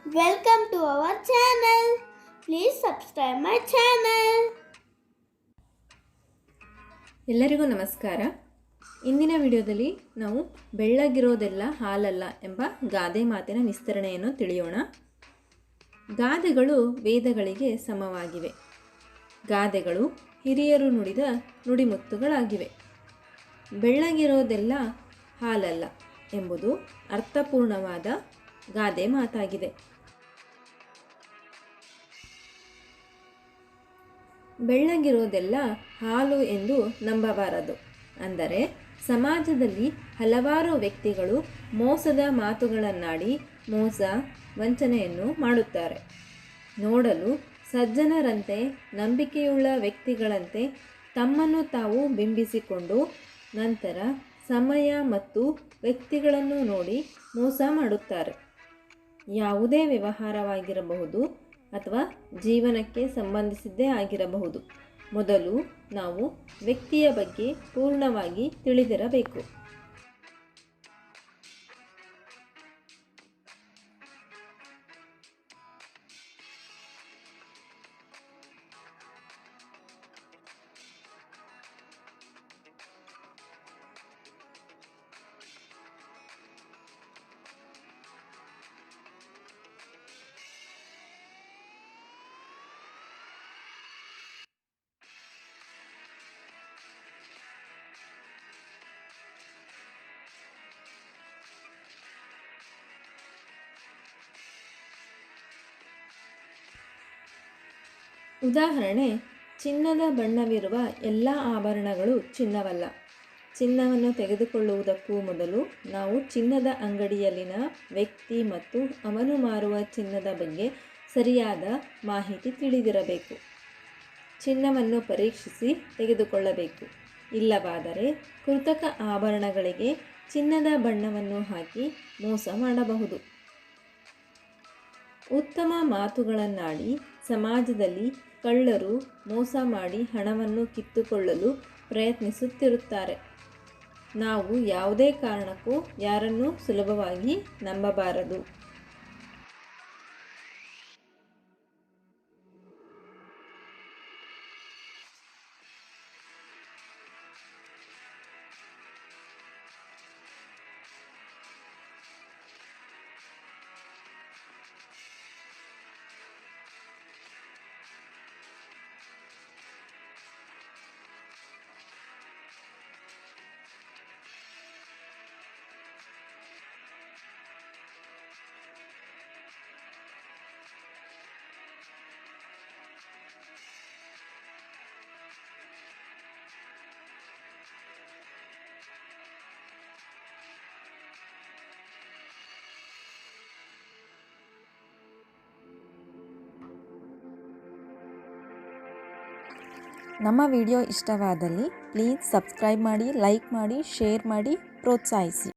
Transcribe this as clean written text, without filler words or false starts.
Welcome to our channel. Please subscribe my channel. ಎಲ್ಲರಿಗೂ ನಮಸ್ಕಾರ. ಇಂದಿನ ವಿಡಿಯೋದಲ್ಲಿ ನಾವು ಬೆಳ್ಳಗಿರೋದೆಲ್ಲ ಹಾಲಲ್ಲ ಎಂಬ ಗಾದೆ ಮಾತಿನ ವಿಸ್ತರಣೆಯನ್ನು ತಿಳಿಯೋಣ. ಗಾದೆಗಳು ವೇದಗಳಿಗೆ ಸಮವಾಗಿವೆ. ಗಾದೆಗಳು ಹಿರಿಯರು ನುಡಿದ ನುಡಿಮುತ್ತುಗಳಾಗಿವೆ. ಬೆಳ್ಳಗಿರೋದೆಲ್ಲ ಹಾಲಲ್ಲ ಎಂಬುದು ಅರ್ಥಪೂರ್ಣವಾದ ಗಾದೆ ಮಾತಾಗಿದೆ. ಬೆಳ್ಳಗಿರೋದೆಲ್ಲ ಹಾಲು ಎಂದು ನಂಬಬಾರದು. ಅಂದರೆ ಸಮಾಜದಲ್ಲಿ ಹಲವಾರು ವ್ಯಕ್ತಿಗಳು ಮೋಸದ ಮಾತುಗಳನ್ನಾಡಿ ಮೋಸ ವಂಚನೆಯನ್ನು ಮಾಡುತ್ತಾರೆ. ನೋಡಲು ಸಜ್ಜನರಂತೆ ನಂಬಿಕೆಯುಳ್ಳ ವ್ಯಕ್ತಿಗಳಂತೆ ತಮ್ಮನ್ನು ತಾವು ಬಿಂಬಿಸಿಕೊಂಡು ನಂತರ ಸಮಯ ಮತ್ತು ವ್ಯಕ್ತಿಗಳನ್ನು ನೋಡಿ ಮೋಸ ಮಾಡುತ್ತಾರೆ. ಯಾವುದೇ ವ್ಯವಹಾರವಾಗಿರಬಹುದು ಅಥವಾ ಜೀವನಕ್ಕೆ ಸಂಬಂಧಿಸಿದ್ದೇ ಆಗಿರಬಹುದು. ಮೊದಲು ನಾವು ವ್ಯಕ್ತಿಯ ಬಗ್ಗೆ ಪೂರ್ಣವಾಗಿ ತಿಳಿದಿರಬೇಕು. ಉದಾಹರಣೆ, ಚಿನ್ನದ ಬಣ್ಣವಿರುವ ಎಲ್ಲ ಆಭರಣಗಳು ಚಿನ್ನವಲ್ಲ. ಚಿನ್ನವನ್ನು ತೆಗೆದುಕೊಳ್ಳುವುದಕ್ಕೂ ಮೊದಲು ನಾವು ಚಿನ್ನದ ಅಂಗಡಿಯಲ್ಲಿನ ವ್ಯಕ್ತಿ ಮತ್ತು ಅವನು ಮಾರುವ ಚಿನ್ನದ ಬಗ್ಗೆ ಸರಿಯಾದ ಮಾಹಿತಿ ತಿಳಿದಿರಬೇಕು. ಚಿನ್ನವನ್ನು ಪರೀಕ್ಷಿಸಿ ತೆಗೆದುಕೊಳ್ಳಬೇಕು. ಇಲ್ಲವಾದರೆ ಕೃತಕ ಆಭರಣಗಳಿಗೆ ಚಿನ್ನದ ಬಣ್ಣವನ್ನು ಹಾಕಿ ಮೋಸ ಮಾಡಬಹುದು. ಉತ್ತಮ ಮಾತುಗಳನ್ನಾಡಿ ಸಮಾಜದಲ್ಲಿ ಕಳ್ಳರು ಮೋಸ ಮಾಡಿ ಹಣವನ್ನು ಕಿತ್ತುಕೊಳ್ಳಲು ಪ್ರಯತ್ನಿಸುತ್ತಿರುತ್ತಾರೆ. ನಾವು ಯಾವುದೇ ಕಾರಣಕ್ಕೂ ಯಾರನ್ನೂ ಸುಲಭವಾಗಿ ನಂಬಬಾರದು. ನಮ್ಮ ವಿಡಿಯೋ ಇಷ್ಟವಾದಲ್ಲಿ ಪ್ಲೀಸ್ ಸಬ್ಸ್ಕ್ರೈಬ್ ಮಾಡಿ, ಲೈಕ್ ಮಾಡಿ, ಶೇರ್ ಮಾಡಿ, ಪ್ರೋತ್ಸಾಹಿಸಿ.